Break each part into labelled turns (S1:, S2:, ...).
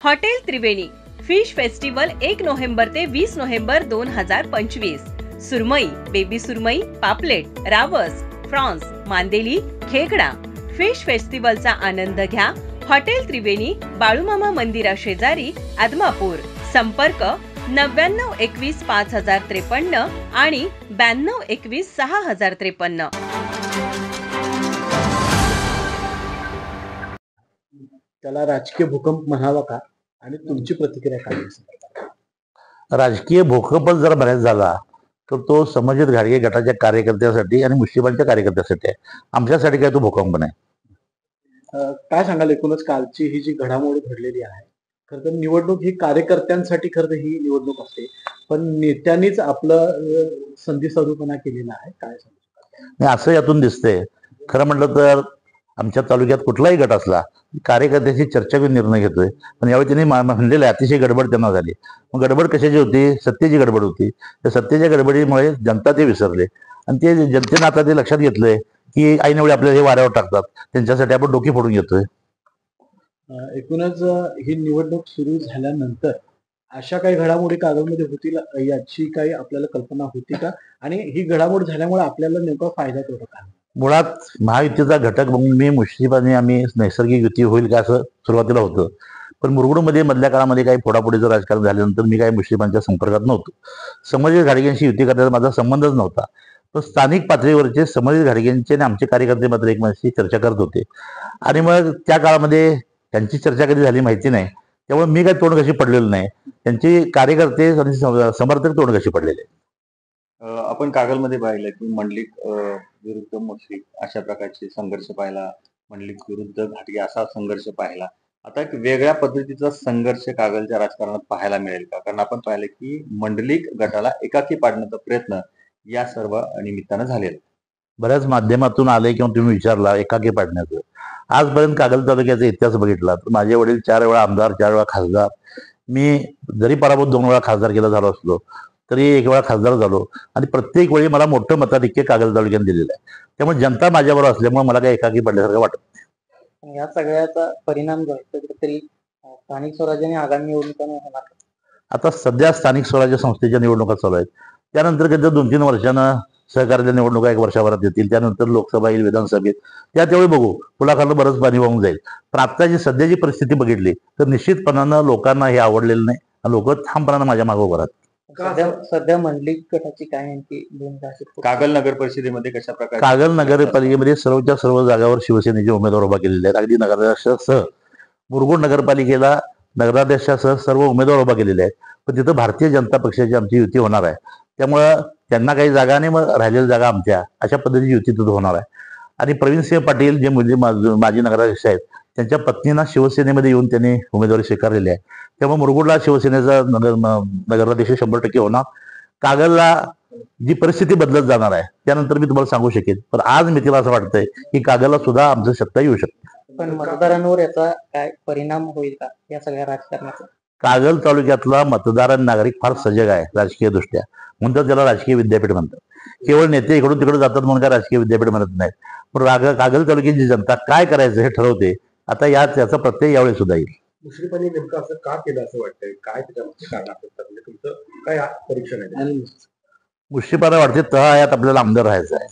S1: Hotel त्रिवेणी fish festival 1 November ते 20 November 2025। सुरमई, baby सुरमई, पापलेट, रावस, Fronx, मांदेली, खेकडा फिश फेस्टिवलचा आनंद घ्या। हॉटेल त्रिवेणी, बाळूमामा मंदिरा शेजारी, आदमापूर। संपर्क 9921 5053 आणि 9221 6053।
S2: त्याला राजकीय भूकंप म्हणावा का आणि तुमची प्रतिक्रिया काय आहे?
S3: राजकीय भूकंप जर बऱ्याच झाला तर तो संबंधित घाडगे गटाच्या कार्यकर्त्यासाठी आणि मुस्लिमांच्या कार्यकर्त्यासाठी आहे, आमच्यासाठी काय तो भूकंप नाही।
S2: काय सांगाल एकूणच कालची ही जी घडामोड घडलेली आहे, खरं तर निवडणूक ही कार्यकर्त्यांसाठी खरं तर ही निवडणूक असते, पण नेत्यांनीच आपलं संधी साधूपणा केलेला आहे, काय
S3: नाही असं यातून दिसतंय। खरं म्हटलं तर आमच्या तालुक्यात कुठलाही गट असला कार्यकर्त्याची चर्चा करून निर्णय घेतोय, पण यावेळी त्यांनी म्हणलेलं अतिशय गडबड त्यांना झाली। मग गडबड कशाची होती? सत्तेची गडबड होती। त्या सत्तेच्या गडबडीमुळे जनता ते विसरले आणि ते जनतेनं आता ते लक्षात घेतलंय की ऐनवेळी आपल्याला हे वाऱ्यावर टाकतात, त्यांच्यासाठी आपण डोकी फोडून घेतोय।
S2: एकूणच ही निवडणूक सुरू झाल्यानंतर अशा काही घडामोडी कागदमध्ये होतील याची काही आपल्याला कल्पना होती का? आणि ही घडामोड झाल्यामुळे आपल्याला नेमका फायदा तोटा काय?
S3: मुळात महायुतीचा घटक म्हणून मी मुश्रीफ आणि आम्ही नैसर्गिक युती होईल का असं सुरुवातीला होतं, पण मुरगुडमध्ये मधल्या काळामध्ये काही फोडाफोडीचं राजकारण झाल्यानंतर मी काही मुश्रीफांच्या संपर्कात नव्हतो। संबंधित घाडग्यांशी युती करण्याचा माझा संबंधच नव्हता। पण स्थानिक पातळीवरचे संबंधित घाडग्यांचे आणि आमचे कार्यकर्ते मात्र एकमेकांशी चर्चा करत होते आणि मग त्या काळामध्ये त्यांची चर्चा कधी झाली माहिती नाही, त्यामुळे मी काही तोंड कशी पडलेलो नाही, त्यांचे कार्यकर्ते आणि समर्थक तोंड कशी पडलेले।
S4: आपण कागलमध्ये पाहिलं की मंडलिक विरुद्ध मुश्रीफ अशा प्रकारचे संघर्ष पाहिला, मंडलिक विरुद्ध घाटगे असा संघर्ष पाहिला। आता एक वेगळ्या पद्धतीचा संघर्ष कागलच्या राजकारणात पाहायला मिळेल का? कारण आपण पाहिलं की मंडलिक गटाला एकाकी पाडण्याचा प्रयत्न या सर्व निमित्तानं झालेला।
S3: बऱ्याच माध्यमातून आले किंवा तुम्ही विचारला एकाकी पाडण्याचं, आजपर्यंत कागल तालुक्याचा इतिहास बघितला तर माझे वडील 4 वेळा आमदार, 4 वेळा खासदार, मी जरी पराभूत 2 वेळा खासदार केला झालो असलो तरी 1 वेळा खासदार झालो आणि प्रत्येक वेळी मला मोठं मताधिक्य कागल तालुक्याने दिलेलं आहे। त्यामुळे जनता माझ्याबरोबर असल्यामुळे मला काही एकाकी पडल्यासारखं वाटत नाही।
S5: या सगळ्याचा परिणाम जो आहे कुठेतरी स्थानिक स्वराज्याने आगामी निवडणुकांवर होणार।
S3: आता सध्या स्थानिक स्वराज्य संस्थेच्या निवडणुका चालू आहेत, त्यानंतर कधी 2-3 वर्षानं सहकार्याच्या निवडणुका 1 वर्षाभरात येतील, त्यानंतर लोकसभा येईल, विधानसभेत त्यावेळी बघू, पुलाखालनं बरंच पाणी वाहून जाईल। पण आत्ताची सध्याची परिस्थिती बघितली तर निश्चितपणानं लोकांना हे आवडलेलं नाही आणि लोक ठामपणानं माझ्या मागे उभं राहतात।
S5: सध्या मंडलिक गटाची काय नेमकी भूमिका असेल?
S4: कागल नगर परिषदेमध्ये कशा प्रकारे?
S3: कागल नगरपालिकेमध्ये सर्वच्या सर्व जागावर शिवसेनेचे उमेदवार उभा केलेले आहेत, अगदी नगराध्यक्षासह। मुरगुड नगरपालिकेला नगराध्यक्षासह सर्व उमेदवार उभा केलेले आहेत, पण तिथं भारतीय जनता पक्षाची आमची युती होणार आहे। त्यामुळं त्यांना काही जागा आणि मग राहिलेल्या जागा आमच्या अशा पद्धतीची युती तिथं होणार आहे। आणि प्रवीणसिंह पाटील जे माजी नगराध्यक्ष आहेत त्यांच्या पत्नींना शिवसेनेमध्ये येऊन त्यांनी उमेदवारी स्वीकारलेली आहे, त्यामुळे मुरगुडला शिवसेनेचा नगराध्यक्ष 100% होणार। कागलला जी परिस्थिती बदलत जाणार आहे त्यानंतर मी तुम्हाला सांगू शकेन, पण आज मी तिला असं वाटतंय की कागलला सुद्धा आमचं सत्ता येऊ शकते।
S5: पण मतदारांवर याचा काय परिणाम होईल का या सगळ्या राजकारणाचा?
S3: कागल तालुक्यातला मतदार आणि नागरिक फार सजग आहे राजकीय दृष्ट्या, म्हणतात त्याला राजकीय विद्यापीठ म्हणतात। केवळ नेते इकडून तिकडे जातात म्हणून काय राजकीय विद्यापीठ म्हणत नाहीत, पण कागल तालुक्याची जनता काय करायचं हे ठरवते। आता याचा प्रत्यय यावेळी सुद्धा येईल।
S2: मुश्रीफांनी नेमकं असं का केलं असं वाटतंय? काय त्याच्यामध्ये कारण असतात? म्हणजे तुमचं काय परीक्षण आहे?
S3: मुश्रीफांना वाटते तळायात आपल्याला आमदार राहायचं आहे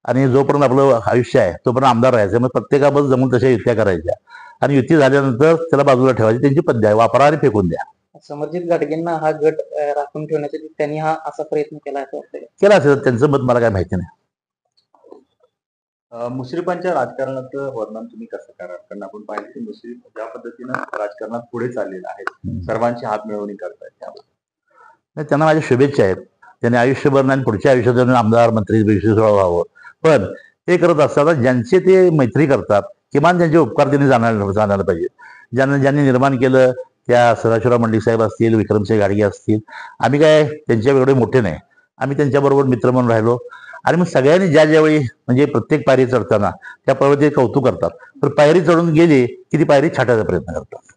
S3: आणि जोपर्यंत आपलं आयुष्य आहे तोपर्यंत आमदार राहायचं, मग प्रत्येकाबद्दल जमून तशा युत्या करायच्या आणि युती झाल्यानंतर त्याला बाजूला ठेवायची, त्यांची पद्धत आहे, वापरा आणि फेकून द्या।
S5: समर्जित घाटगेंना हा गट राखून ठेवण्यासाठी त्यांनी हा असा प्रयत्न केला असं वाटतंय?
S3: केला असेल, त्यांचं मत मला काय माहिती नाही।
S4: मुश्रीफांच्या राजकारणात वर्णन तुम्ही कसं कराल? कारण आपण पाहिलं की मुश्रीफ ज्या पद्धतीनं राजकारणात पुढे चाललेलं आहे, सर्वांची हात मिळवणी करतायत, त्याबद्दल
S3: त्यांना माझ्या शुभेच्छा आहेत। त्यांनी आयुष्यभर आणि पुढच्या आयुष्यात आमदार मंत्री व्हावं, पण ते करत असताना ज्यांचे ते मैत्री करतात किमान त्यांचे उपकार त्यांनी जाणायला पाहिजे। ज्यांनी निर्माण केलं त्या सदाशिवराव मंडलिक साहेब असतील, विक्रमसिंह घाडगे असतील, आम्ही काय त्यांच्या वेगळे मोठे नाही, आम्ही त्यांच्याबरोबर मित्र म्हणून राहिलो आणि मग सगळ्यांनी ज्यावेळी म्हणजे प्रत्येक पायरी चढताना त्या पायरीचे कौतुक करतात, तर पायरी चढून गेली की ती पायरी छाटायचा प्रयत्न करतात।